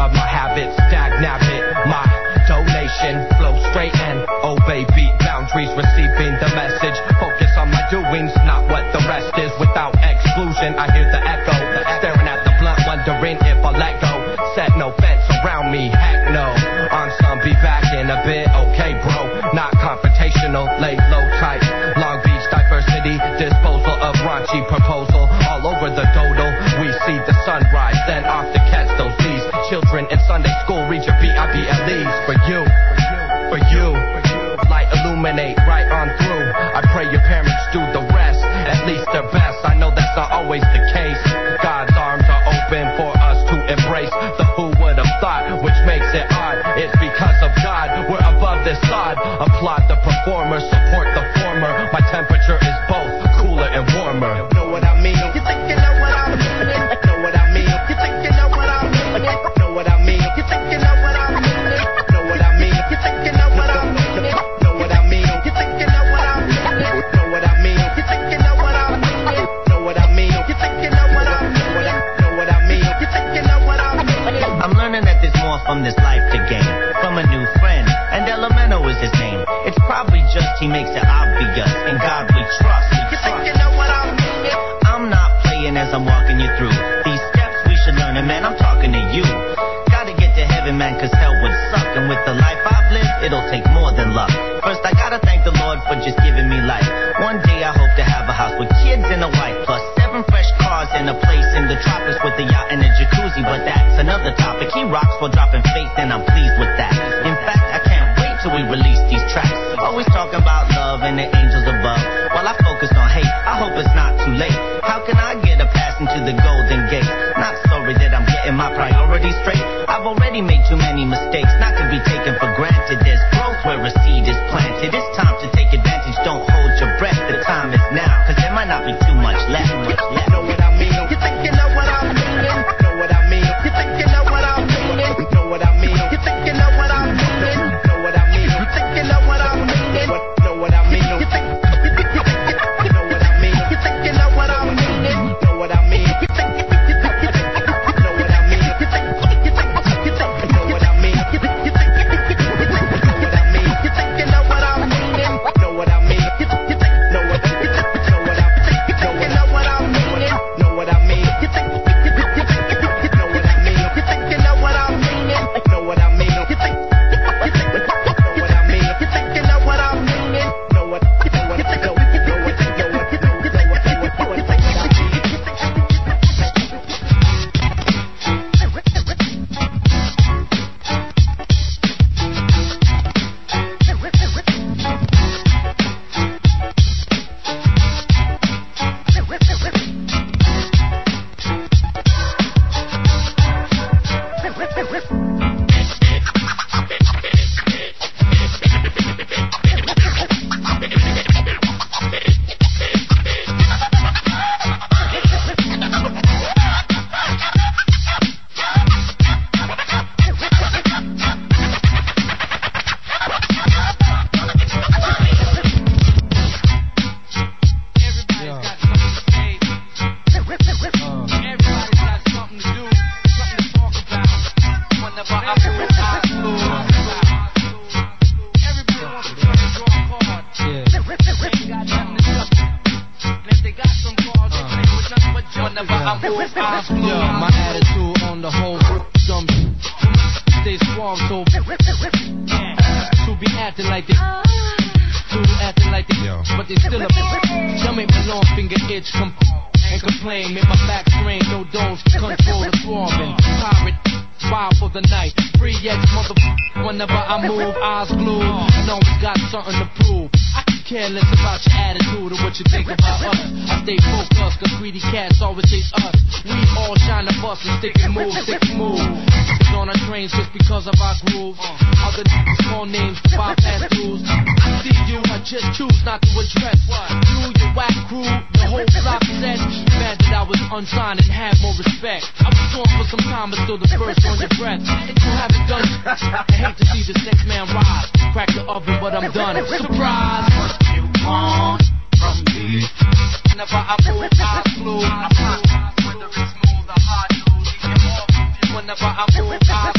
of my habits, stagnant. My donation flows straight and obey beat boundaries, receiving the message. Focus on my doings, not what the rest is. Without exclusion, I hear the echo, staring at the blunt, wondering if I let go. Set no fence around me, heck no. On some, be back in a bit, okay bro. Not confrontational, lay low tight. Long Beach diversity, disposal of raunchy proposal. All over the dodo, we see the sunrise, then off to catch those D's. Children in Sunday school, read your BIBLEs. For you, for you. Light illuminate right on through. I pray your parents do the rest, at least their best. I know that's not always the case. God's arms are open for us to embrace the who would have thought, which makes it odd. It's because of God, we're above this sod. Applaud the performer, support the former. My temperature is both cooler and warmer. Know what I mean? You think you know what I mean? Know what I mean? You think you know what I mean? Know what I mean? You think you know what I mean? Know what I mean? You think you know what I mean? Know what I mean? You think you know what I mean? Know what I mean? You think you know what I mean? Know what I mean? You think you know what I mean? Know what I mean? You think you know what I mean? I'm learning that there's more from this life to gain. From a new friend, and L.M.N.O is his name. It's probably just he makes it obvious. In God we trust. You think you know what I mean? I'm not playing as I'm walking you through these steps we should learn, and man, I'm talking to you. Gotta get to heaven, man, cause hell would suck. And with the life I've lived, it'll take more than luck. First, I gotta thank the Lord for just giving me life. One day I hope to have a house with kids and a wife, plus 7 fresh cars and a place in the tropics with a yacht and a jacuzzi. But that's another topic. He rocks for dropping faith, and I'm pleased with that. In fact, I can't wait till we release these tracks. Always talking about love and the angels above. While I focus on hate, I hope it's not too late. How can I get a pass into the golden gate? Not sorry that I'm getting my priorities straight. I've already made too many mistakes, not to be taken for granted. There's growth where a seed is planted. It's time to take advantage, don't hold your breath. The time is now, cause there might not be too much left. Know what I mean? You think you know what I mean? Know what I mean? You think you know what I mean? Know what I mean? You think you know what I mean? Know what I mean? You think you know what I mean? Know what I mean? You think you know what I mean? You think you know what I mean? Know what I mean? You think know what I mean? You think know what I mean? You think know what I mean? You think you know what I mean? Know what I mean? You think know what I mean? Know what I mean? Know what I mean? You think know what I mean? You think you know what I mean? Know what I mean? You think know what I mean? You think you know what I mean? Know what you think know what Yo, my attitude on the whole dumb stay suave, so to be acting like they but they still a y'all make my long finger itch and complain, make my back strain, no dose, control the throbbing, pirate, wild for the night, free X motherfucker, whenever I move, eyes glued, I know it's got something to prove, I can care less about your attitude or what you think about us, I stay focused, cause greedy cats always chase us, we all shine the bus and stick and move, it's on our trains just because of our groove, other niggas call names, bypass rules, I see you, I just choose not to address, you, your whack crew, the whole block said, mad that I was unsigned and had more respect. I was gone for some time, but still the first on your breath. And you haven't done it. I hate to see this next man rise. Crack the oven, but I'm done. Surprise! What you want from me? Whenever I move, I glue. Whether it's smooth or hard, you leave it off. Whenever I move, I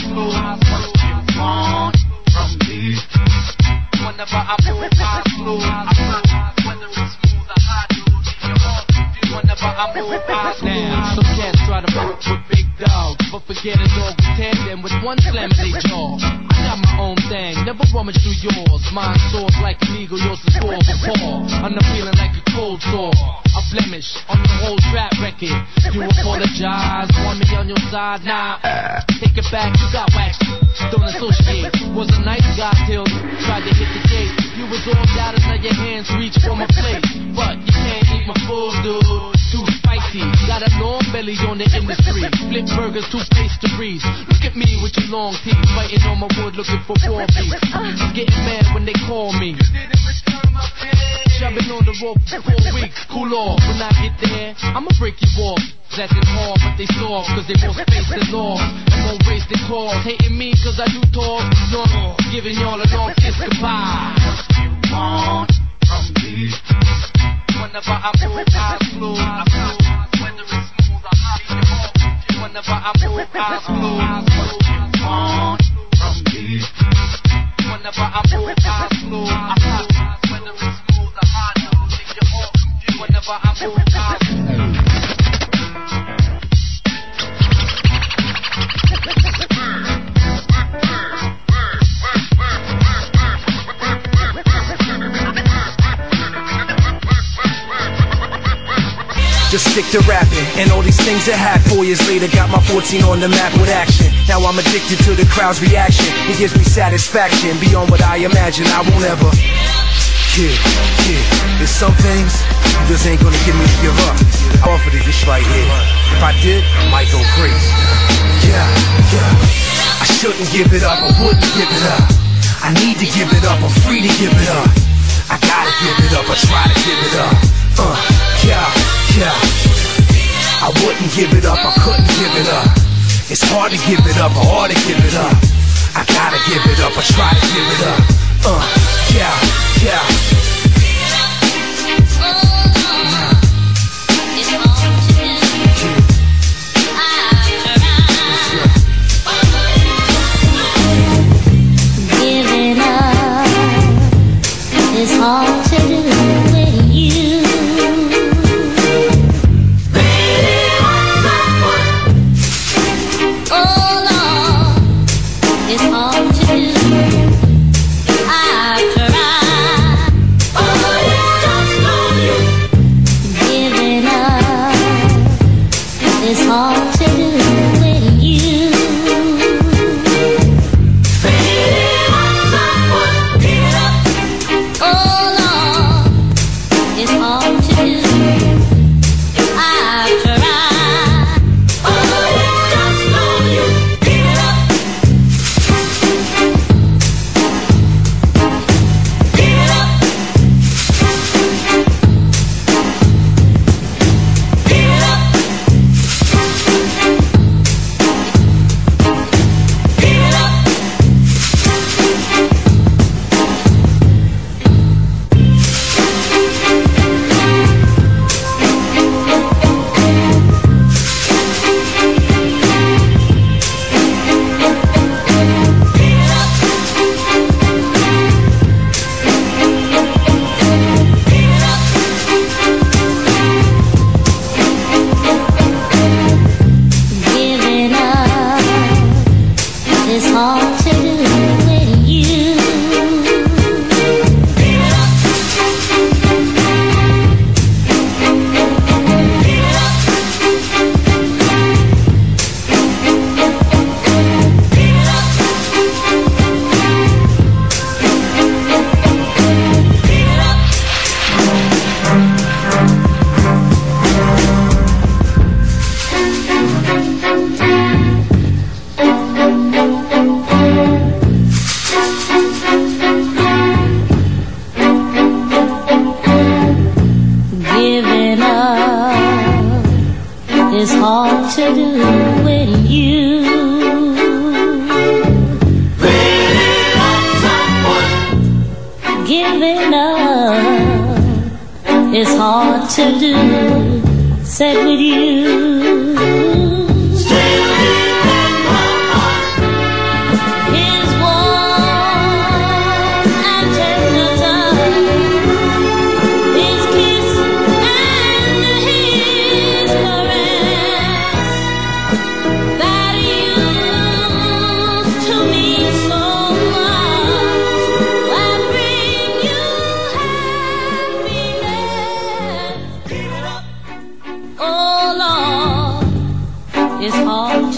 move out now. Some cats try to fuck with big dogs, but forget a dog with 10, then with one slam in they jaw. I got my own thing, never rummage through yours. Mine soars like an eagle, yours is score for paw. I'm not feeling like a cold sore, a blemish on the whole trap record. You apologize, want me on your side now? Take it back, you got waxed. Don't associate. Was a nice guy till tried to hit the gate. You was all doubted, now your hands reach for my plate, but you can't eat my food, dude. Too spicy. Got a long belly on the industry. Flip burgers, two pastries. Look at me with your long teeth, biting on my wood, looking for war beef. I'm getting mad when they call me. I've been on the road for 4 weeks. Cool off. When I get there, I'ma break you off. Acting hard, but they soft, cause they more space than laws. And won't raise their cause. Hating me cause I do talk. No, giving y'all a long kiss goodbye. Want from me. Whenever I move, I smooth. Whether it's smooth or hot, whenever I move, I smooth. Want from me. Whenever I move, I smooth. Whether it's smooth or hot, whenever I move, I smooth. Just stick to rapping, and all these things that happen. 4 years later, got my 14 on the map with action. Now I'm addicted to the crowd's reaction. It gives me satisfaction, beyond what I imagine. I won't ever kid. There's some things you just ain't gonna get me to give up. I offered it this right here. If I did, I might go crazy. Yeah. I shouldn't give it up, I wouldn't give it up. I need to give it up, I'm free to give it up. I gotta give it up, I try to give it up. Yeah. I wouldn't give it up, I couldn't give it up. It's hard to give it up, or hard to give it up. I gotta give it up, I try to give it up. Yeah. Giving up is hard to do when you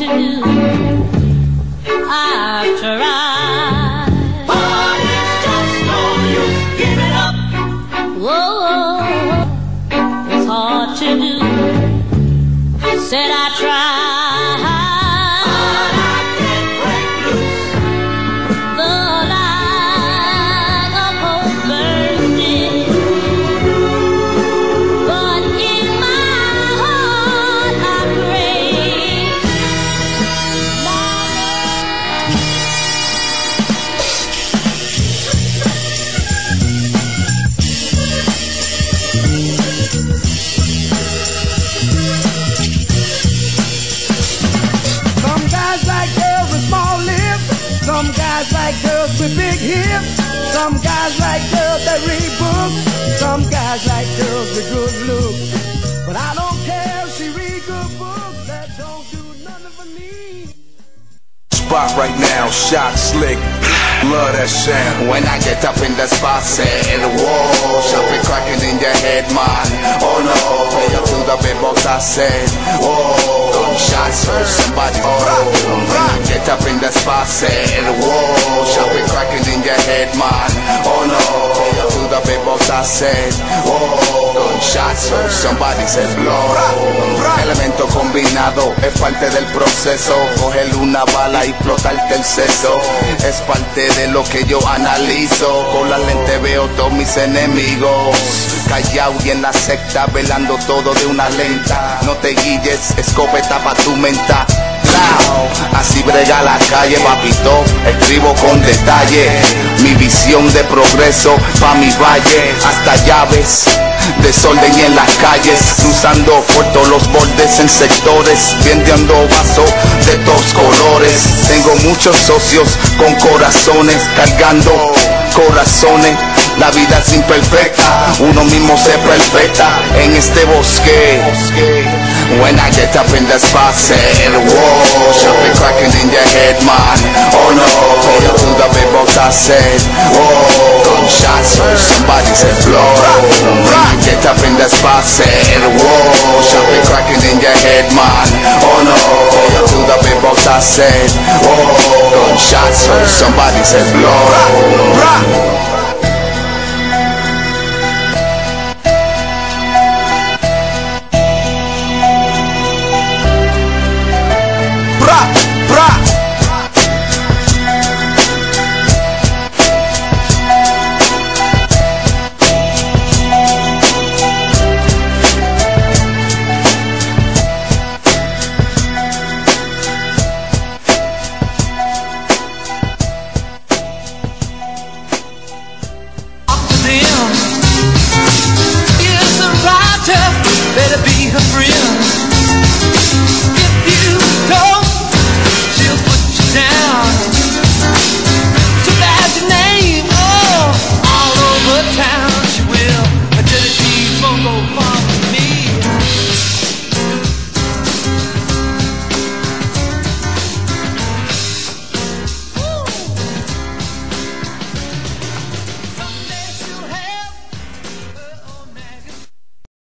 to do. I've tried, but it's just no use. Give it up. Whoa, it's hard to do. Said I tried, but I can't break loose. The light of hope bursting, but in my heart I pray. Some guys like girls with small lips. Some guys like girls with big hips. Some guys like girls that read books. Some guys like girls with good looks. But I don't care if she read good books. That don't do nothing for me. Spot right now, shot slick. Love that sound. When I get up in the spot, say whoa, shall be cracking in your head, man. Oh no, pay up to the big box, I said, whoa, gunshots for somebody. Oh, when I get up in the spot, say whoa, shall be cracking in your head, man. Oh no, pay up to the big box, I said, whoa, gunshots for somebody. Said blow. Elemento combinado es parte del proceso. Coger una bala y explotarte el seso. Es parte de lo que yo analizo. Con la lente veo todos mis enemigos. Callao y en la secta velando todo de una lenta. No te guilles, escopeta pa' tu menta. Así brega la calle, papito. Escribo con detalle mi visión de progreso pa' mi valle. Hasta llaves, desorden y en las calles, cruzando por todos los bordes en sectores, vendiendo vasos de todos colores. Tengo muchos socios con corazones, cargando corazones. La vida es imperfecta, uno mismo se perfecta en este bosque. When I get up in the spot, say whoa, shall be cracking in your head, man. Oh no, pay up to the big box, I said, whoa, gunshots for somebody. Said blow. When I get up in the spot, say whoa, shall be cracking in your head, man. Oh no, pay up to the big box, I said, whoa, gunshots for somebody. Said blow.